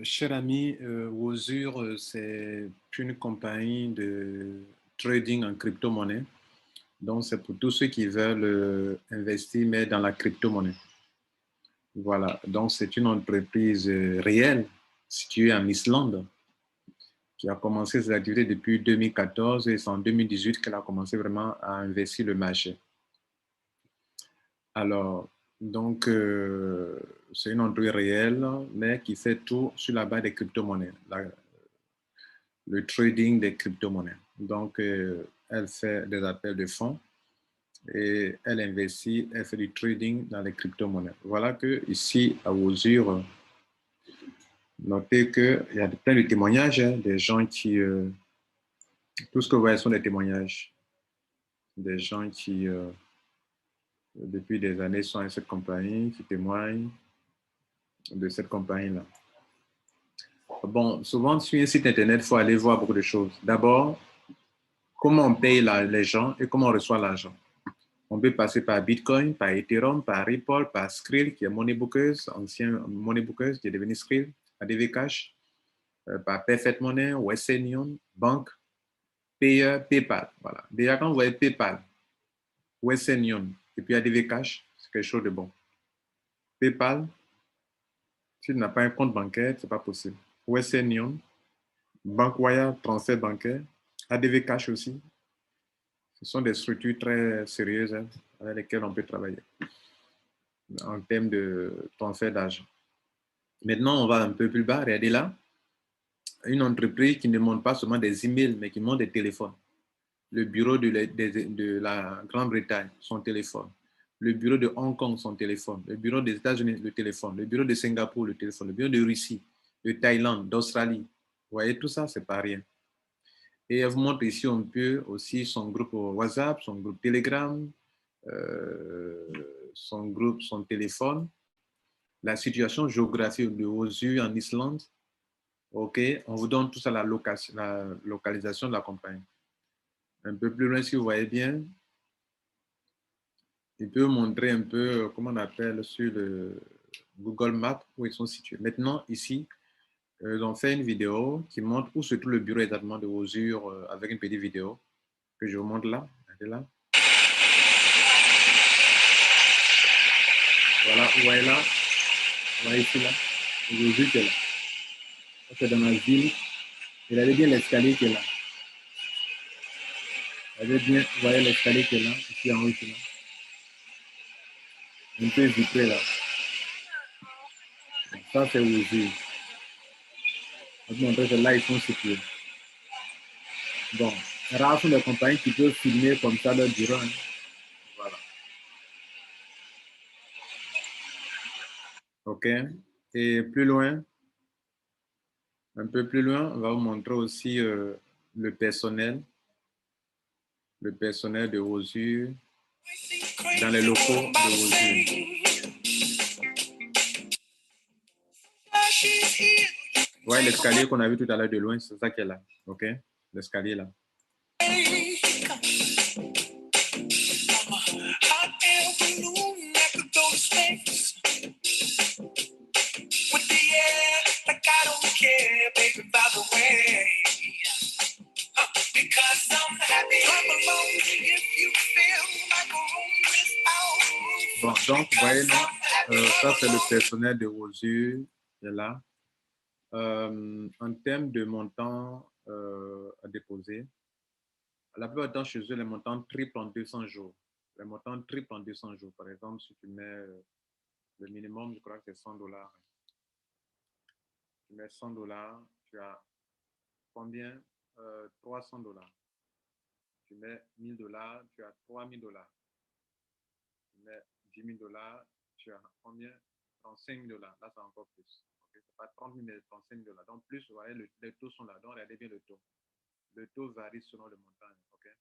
Cher ami, Wozur, c'est une compagnie de trading en crypto-monnaie. Donc, c'est pour tous ceux qui veulent investir, mais dans la crypto-monnaie. Voilà. Donc, c'est une entreprise réelle située en Islande qui a commencé ses activités depuis 2014 et c'est en 2018 qu'elle a commencé vraiment à investir le marché. Alors, donc, c'est une entreprise réelle, mais qui fait tout sur la base des crypto-monnaies. Le trading des crypto-monnaies. Donc, elle fait des appels de fonds et elle investit, elle fait du trading dans les crypto-monnaies. Voilà que ici, à Wozur, notez qu'il y a plein de témoignages, hein, des gens qui... tout ce que vous voyez sont des témoignages. Des gens qui, depuis des années, sont à cette compagnie, qui témoignent de cette compagnie-là. Bon, souvent, sur un site Internet, il faut aller voir beaucoup de choses. D'abord, comment on paye les gens et comment on reçoit l'argent. On peut passer par Bitcoin, par Ethereum, par Ripple, par Skrill, qui est Moneybookers, ancien Moneybookers, qui est devenu Skrill, ADV Cash, par Perfect Money, Western Union, Bank, Payer, PayPal. Voilà. Déjà, quand vous voyez PayPal, Western Union et puis ADV Cash, c'est quelque chose de bon. PayPal, si tu n'as pas un compte bancaire, ce n'est pas possible. Western Union, Bankwire, transfert bancaire, ADV Cash aussi. Ce sont des structures très sérieuses, hein, avec lesquelles on peut travailler en termes de transfert d'argent. Maintenant, on va un peu plus bas. Regardez là, une entreprise qui ne montre pas seulement des emails, mais qui montre des téléphones. Le bureau de la Grande-Bretagne, son téléphone. Le bureau de Hong Kong, son téléphone. Le bureau des États-Unis, le téléphone. Le bureau de Singapour, le téléphone. Le bureau de Russie, de Thaïlande, d'Australie. Vous voyez, tout ça, c'est pas rien. Et elle vous montre ici un peu aussi son groupe WhatsApp, son groupe Telegram, son groupe, son téléphone, la situation géographique de Wozur en Islande. OK, on vous donne tout ça, la localisation de la compagnie. Un peu plus loin, si vous voyez bien, il peut montrer un peu, comment on appelle, sur le Google Maps, où ils sont situés. Maintenant, ici, ils ont fait une vidéo qui montre où se trouve le bureau exactement de Wozur, avec une petite vidéo que je vous montre là. Regardez là. Voilà, vous voyez là. Vous voyez ici, là. Wozur qui est là. C'est dans la ville. Regardez bien l'escalier qui est là. Regardez bien, vous voyez l'escalier qui est là, ici en haut, ici là. Un peu vitré là. Ça, c'est Wozur. Je vais vous montrer que là, ils sont situés. Bon, rares sont les compagnies qui peuvent filmer comme ça leur bureau. Hein. Voilà. OK. Et plus loin, un peu plus loin, on va vous montrer aussi le personnel de Wozur dans les locaux de Wozur. Ouais, l'escalier qu'on a vu tout à l'heure de loin, c'est ça qui est là. OK? L'escalier là. Bon, donc, vous voyez, ça c'est le personnel de Wozur qui est là. En termes de montant à déposer, la plupart du temps, chez eux, les montants triplent en 200 jours. Les montants triplent en 200 jours. Par exemple, si tu mets le minimum, je crois que c'est 100 $. Tu mets 100 $, tu as combien? 300 $. Tu mets 1000 $, tu as 3000 $. Tu mets 10 000 $, tu as combien? 35 000 $. Là, c'est encore plus. Okay? Ce n'est pas 30 000, mais 35 000 $. Donc, plus, vous voyez, les taux sont là. Donc, regardez bien le taux. Le taux varie selon le montant. Okay?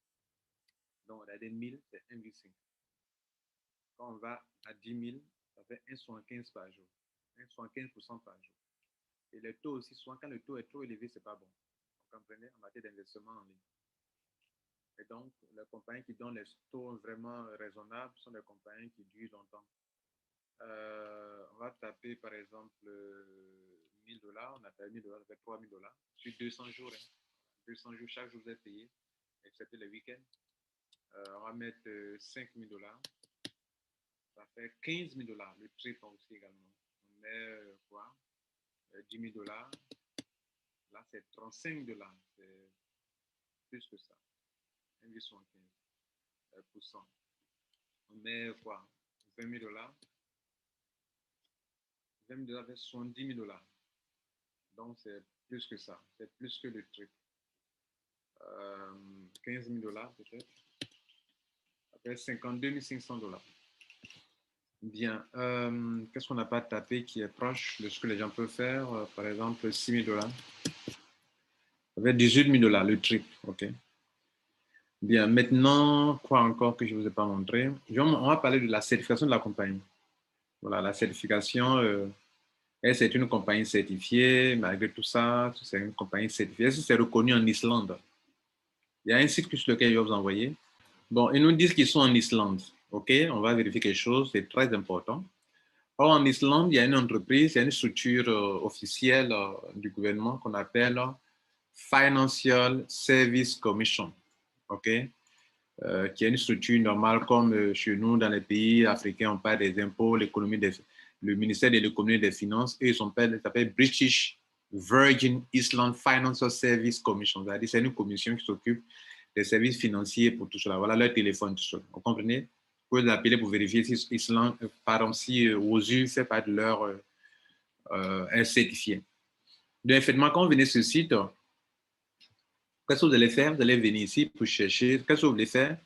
Donc, regardez 1000, c'est 1,5. Quand on va à 10 000, ça fait 1,75 par jour. 1,75% par jour. Et les taux aussi, souvent, quand le taux est trop élevé, ce n'est pas bon. Vous comprenez, en matière d'investissement en ligne. Et donc, les compagnies qui donnent les taux vraiment raisonnables sont des compagnies qui durent longtemps. On va taper, par exemple, 1000 $. dollars, on a payé 1 000 $, ça fait 3 000 $ sur 200 jours. Hein. 200 jours, chaque jour vous êtes payé, excepté les week-ends. On va mettre 5 000 $. Ça fait 15 000 $. Le trip aussi également. On met quoi 10 000 $. Là, c'est 35 $. C'est plus que ça. 1,75%. On met quoi 20 000 $. 20 000 $, fait 70 000 $. Donc, c'est plus que ça. C'est plus que le trip. 15 000 $ peut-être. Ça fait 52 500 $. Bien. Qu'est-ce qu'on n'a pas tapé qui est proche de ce que les gens peuvent faire? Par exemple, 6 000 $. Ça fait 18 000 $, le trip. OK. Bien. Maintenant, quoi encore que je ne vous ai pas montré? On va parler de la certification de la compagnie. Voilà, la certification, c'est une compagnie certifiée, malgré tout ça, c'est une compagnie certifiée. Est-ce que c'est reconnu en Islande? Il y a un site sur lequel je vais vous envoyer. Bon, ils nous disent qu'ils sont en Islande. OK, on va vérifier quelque chose, c'est très important. Or, en Islande, il y a une entreprise, il y a une structure officielle du gouvernement qu'on appelle Financial Service Commission. OK, qui est une structure normale comme chez nous dans les pays africains, on parle des impôts, le ministère de l'économie et des finances, et ils s'appelle British Virgin Island Financial Service Commission. C'est-à-dire c'est une commission qui s'occupe des services financiers pour tout cela. Voilà leur téléphone, tout cela. Vous comprenez? Vous pouvez l'appeler pour vérifier si Islande, par exemple, si OSU fait pas de leur certifié. Donc, effectivement, quand vous venez sur ce site, qu'est-ce que vous allez faire? Vous allez venir ici pour chercher. Qu'est-ce que vous voulez faire?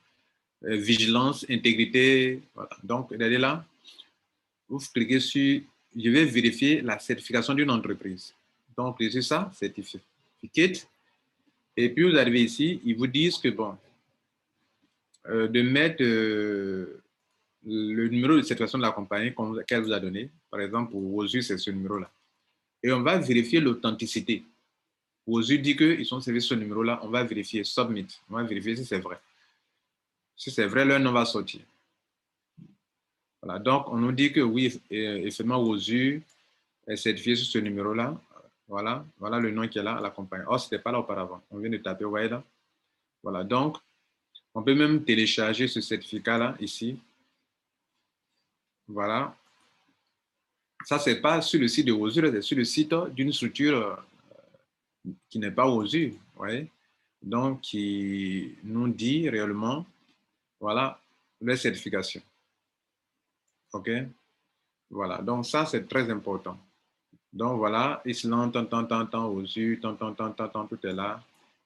Vigilance, intégrité. Voilà. Donc, regardez là. Vous cliquez sur « Je vais vérifier la certification d'une entreprise ». Donc, c'est ça, certificate. Et puis, vous arrivez ici, ils vous disent que, bon, de mettre le numéro de certification de la compagnie qu'elle vous a donné. Par exemple, pour OSU, c'est ce numéro-là. Et on va vérifier l'authenticité. OSU dit qu'ils sont servis ce numéro-là, on va vérifier, submit. On va vérifier si c'est vrai. Si c'est vrai, leur nom va sortir. Voilà, donc on nous dit que oui, effectivement, OSU est certifié sur ce numéro-là. Voilà, voilà le nom qui est là à la compagnie. Oh, ce n'était pas là auparavant. On vient de taper, vous voyez là. Voilà, donc on peut même télécharger ce certificat-là ici. Voilà. Ça, ce n'est pas sur le site de OSU, c'est sur le site d'une structure qui n'est pas OSU. Vous voyez? Donc, qui nous dit réellement, voilà, les certifications. OK? Voilà, donc ça, c'est très important. Donc, voilà, Islande, OSU, tout est là.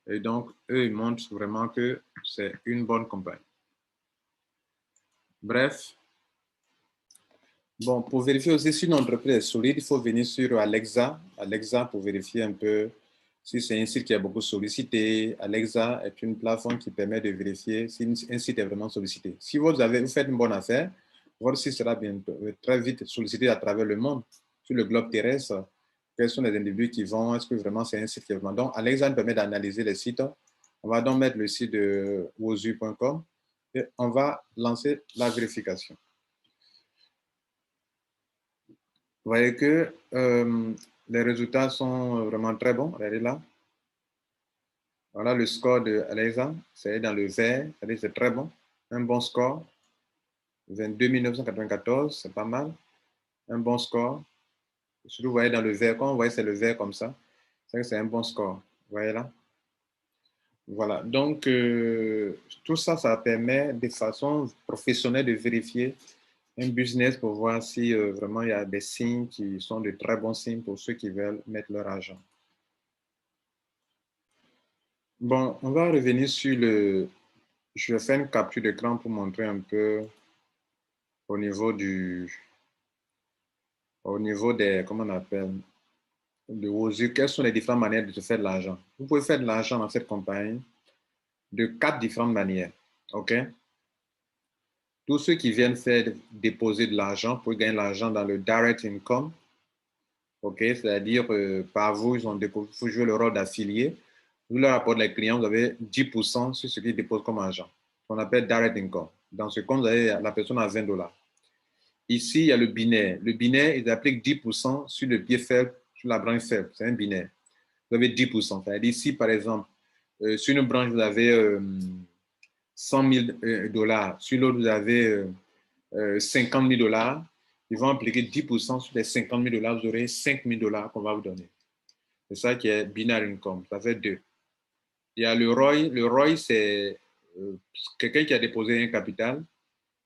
Et donc, eux, ils montrent vraiment que c'est une bonne compagnie. Bref. Bon, pour vérifier aussi si une entreprise est solide, il faut venir sur Alexa. Alexa pour vérifier un peu si c'est un site qui est beaucoup sollicité. Alexa est une plateforme qui permet de vérifier si un site est vraiment sollicité. Si vous faites une bonne affaire, votre site sera bientôt, très vite sollicité à travers le monde, sur le globe terrestre. Quels sont les individus qui vont? Est-ce que vraiment c'est un site qui est vraiment? Donc, Alexa nous permet d'analyser les sites. On va donc mettre le site de wozu.com et on va lancer la vérification. Vous voyez que les résultats sont vraiment très bons. Regardez là. Voilà le score de Alexa. C'est dans le vert. C'est très bon. Un bon score. 22 994, c'est pas mal. Un bon score. Surtout, vous voyez dans le vert. Quand vous voyez c'est le vert comme ça, c'est un bon score. Vous voyez là. Voilà. Donc, tout ça, ça permet de façon professionnelle de vérifier un business pour voir si vraiment il y a des signes qui sont de très bons signes pour ceux qui veulent mettre leur argent. Bon, on va revenir sur le... Je vais faire une capture d'écran pour montrer un peu au niveau des, comment on appelle, de vos yeux, quelles sont les différentes manières de se faire de l'argent. Vous pouvez faire de l'argent dans cette compagnie de 4 différentes manières. OK? Tous ceux qui viennent faire déposer de l'argent pour gagner de l'argent dans le direct income, OK? C'est-à-dire par vous, il faut jouer le rôle d'affilié. Vous leur apportez les clients, vous avez 10% sur ce qu'ils déposent comme argent. On appelle direct income. Dans ce compte, vous avez la personne à 20 $. Ici, il y a le binaire. Le binaire, ils appliquent 10% sur le pied faible sur la branche faible, c'est un binaire. Vous avez 10%. C'est-à-dire si, par exemple, sur une branche, vous avez 100 000 dollars, sur l'autre, vous avez 50 000 dollars, ils vont appliquer 10% sur les 50 000 dollars, vous aurez 5 000 dollars qu'on va vous donner. C'est ça qui est binary income, ça fait 2. Il y a le ROI. Le ROI, c'est quelqu'un qui a déposé un capital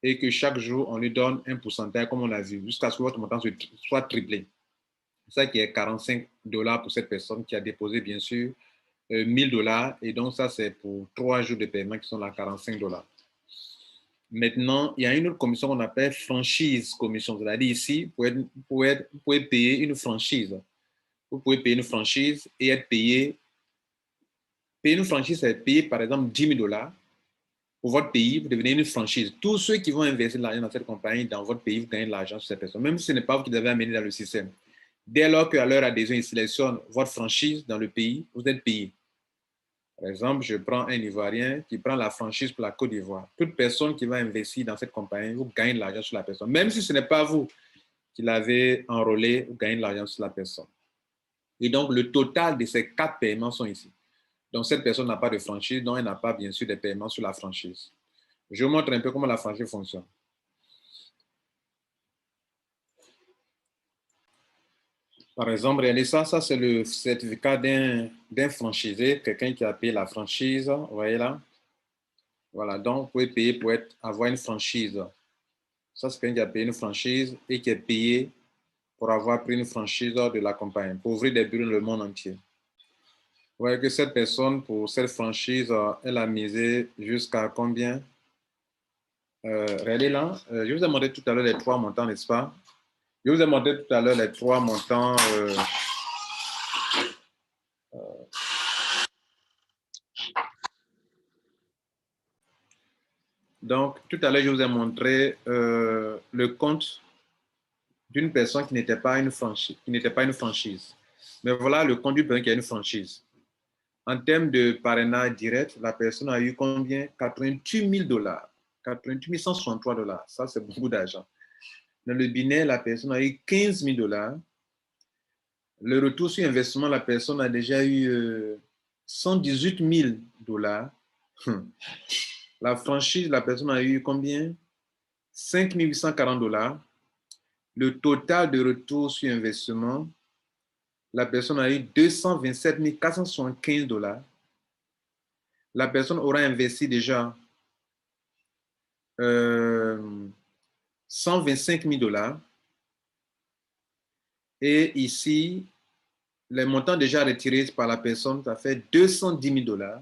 et que chaque jour, on lui donne un pourcentage, comme on l'a vu, jusqu'à ce que votre montant soit triplé. C'est ça qui est 45 dollars pour cette personne qui a déposé, bien sûr, 1000 dollars. Et donc, ça, c'est pour 3 jours de paiement qui sont là 45 dollars. Maintenant, il y a une autre commission qu'on appelle franchise commission. C'est-à-dire ici, vous pouvez payer une franchise. Vous pouvez payer une franchise et être payé. Payer une franchise, c'est payer, par exemple, 10 000 dollars. Pour votre pays, vous devenez une franchise. Tous ceux qui vont investir de l'argent dans cette compagnie, dans votre pays, vous gagnez de l'argent sur cette personne. Même si ce n'est pas vous qui devez amener dans le système. Dès lors qu'à leur adhésion, ils sélectionnent votre franchise dans le pays, vous êtes payé. Par exemple, je prends un Ivoirien qui prend la franchise pour la Côte d'Ivoire. Toute personne qui va investir dans cette compagnie, vous gagnez de l'argent sur la personne. Même si ce n'est pas vous qui l'avez enrôlé, vous gagnez de l'argent sur la personne. Et donc, le total de ces 4 paiements sont ici. Donc, cette personne n'a pas de franchise, donc elle n'a pas, bien sûr, de paiements sur la franchise. Je vous montre un peu comment la franchise fonctionne. Par exemple, regardez ça, c'est le certificat d'un franchisé, quelqu'un qui a payé la franchise, vous voyez là. Voilà, donc vous pouvez payer pour avoir une franchise. Ça, c'est quelqu'un qui a payé une franchise et qui est payé pour avoir pris une franchise de la compagnie, pour ouvrir des bureaux dans le monde entier. Vous voyez que cette personne, pour cette franchise, elle a misé jusqu'à combien? Regardez là, je vous ai montré tout à l'heure les 3 montants, n'est-ce pas? Je vous ai montré tout à l'heure les 3 montants. Donc, tout à l'heure, je vous ai montré le compte d'une personne qui n'était pas une franchise, Mais voilà le compte d'une personne qui a une franchise. En termes de parrainage direct, la personne a eu combien? 88 000 dollars. 88 163 dollars. Ça, c'est beaucoup d'argent. Dans le binaire, la personne a eu 15 000 dollars. Le retour sur investissement, la personne a déjà eu 118 000 dollars. La franchise, la personne a eu combien? 5 840 dollars. Le total de retour sur investissement, la personne a eu 227 475 dollars. La personne aura investi déjà 125 000 dollars. Et ici, les montants déjà retirés par la personne, ça fait 210 000 dollars.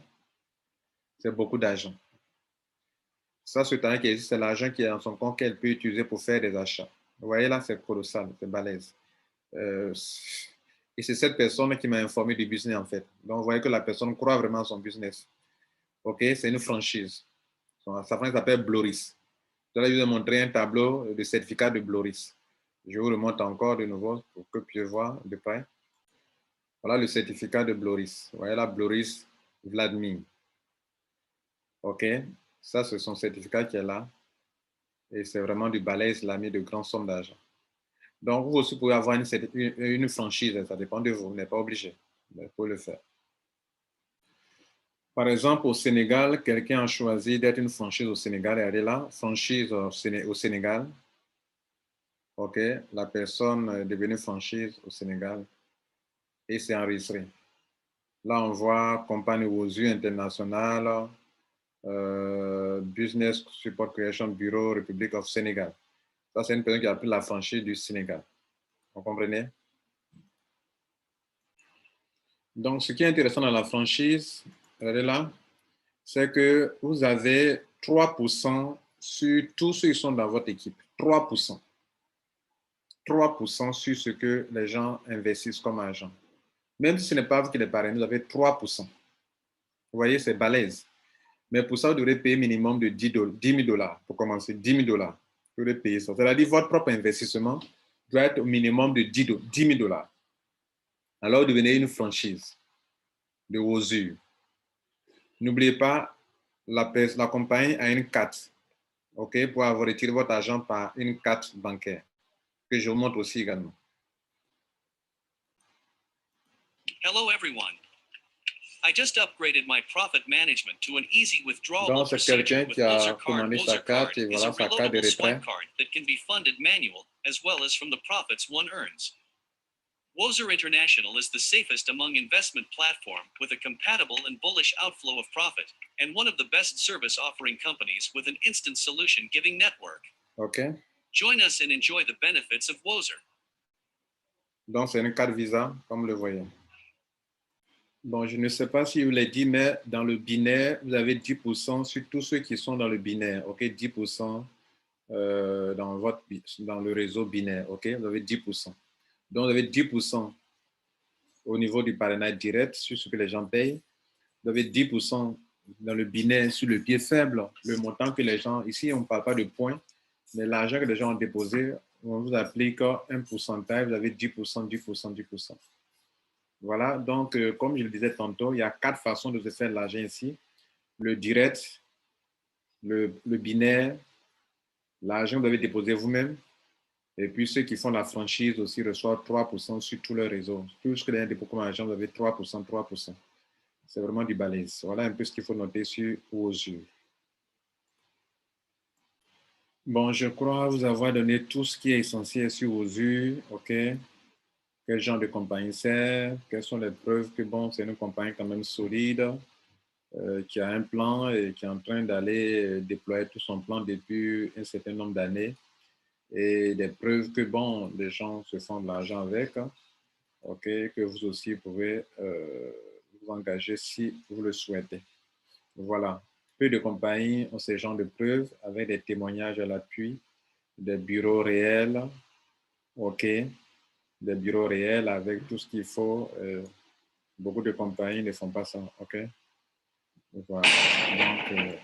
C'est beaucoup d'argent. Ça, ce temps qui existe, c'est l'argent qui est dans son compte qu'elle peut utiliser pour faire des achats. Vous voyez là, c'est colossal, c'est balèze. Et c'est cette personne qui m'a informé du business en fait. Donc, vous voyez que la personne croit vraiment à son business. OK, c'est une franchise. Sa franchise s'appelle Bloris. Je vais vous montrer un tableau de certificat de Bloris. Je vous le montre encore de nouveau pour que vous puissiez voir de près. Voilà le certificat de Bloris. Vous voyez là, Bloris Vladimir. OK, ça, c'est son certificat qui est là. Et c'est vraiment du balèze, il a mis de grandes sommes d'argent. Donc, vous aussi pouvez avoir une franchise, ça dépend de vous, vous n'êtes pas obligé, mais vous pouvez le faire. Par exemple, au Sénégal, quelqu'un a choisi d'être une franchise au Sénégal, et elle est là, franchise au Sénégal. OK, la personne est devenue franchise au Sénégal et c'est enregistré. Là, on voit compagnie WOSU internationale, Business Support Creation Bureau, République of Sénégal. Ça, c'est une personne qui a pris la franchise du Sénégal. Vous comprenez? Donc, ce qui est intéressant dans la franchise, regardez là, c'est que vous avez 3% sur tous ceux qui sont dans votre équipe. 3%. 3% sur ce que les gens investissent comme argent. Même si ce n'est pas vous qui les parrainez, vous avez 3%. Vous voyez, c'est balèze. Mais pour ça, vous devrez payer minimum de 10 000 dollars pour commencer. 10 000 dollars. Vous devrez payer ça. C'est-à-dire que votre propre investissement doit être au minimum de 10 000 dollars. Alors, vous devenez une franchise de vos yeux. N'oubliez pas, la compagnie a une carte, OK, pour avoir retiré votre argent par une carte bancaire, que je vous montre aussi également. Hello everyone. I just upgraded my profit management to an easy withdrawable Donc, c'est procedure quelqu'un with qui a Wozer Card. commandé sa Wozer Card carte et is a voilà sa carte de reloadable retrait. swipe card that can be funded manual as well as from the profits one earns. Wozer International is the safest among investment platform with a compatible and bullish outflow of profit, and one of the best service offering companies with an instant solution giving network. OK. Join us and enjoy the benefits of Wozer. Donc, c'est une carte Visa, comme vous le voyez. Bon, je ne sais pas si je vous l'ai dit, mais dans le binaire, vous avez 10% sur tous ceux qui sont dans le binaire. OK, 10% dans le réseau binaire. OK, vous avez 10%. Donc, vous avez 10% au niveau du parrainage direct sur ce que les gens payent. Vous avez 10% dans le binaire sur le pied faible, le montant que les gens, ici on ne parle pas de points, mais l'argent que les gens ont déposé, on vous applique un pourcentage, vous avez 10%, 10%, 10%. Voilà, donc comme je le disais tantôt, il y a 4 façons de se faire de l'argent ici. Le direct, le binaire, l'argent que vous avez déposé vous-même, et puis ceux qui font la franchise aussi reçoivent 3% sur tout le réseau. Tout ce que les gens déposent comme argent, vous avez 3%, 3%. C'est vraiment du balèze. Voilà un peu ce qu'il faut noter sur Wozer. Bon, je crois vous avoir donné tout ce qui est essentiel sur Wozer. OK. Quel genre de compagnie c'est? Quelles sont les preuves que bon, c'est une compagnie quand même solide, qui a un plan et qui est en train d'aller déployer tout son plan depuis un certain nombre d'années. Et des preuves que bon, les gens se font de l'argent avec. OK, que vous aussi pouvez vous engager si vous le souhaitez. Voilà. Peu de compagnies ont ce genre de preuves avec des témoignages à l'appui, des bureaux réels, OK, des bureaux réels avec tout ce qu'il faut. Beaucoup de compagnies ne font pas ça, OK. Voilà. Donc,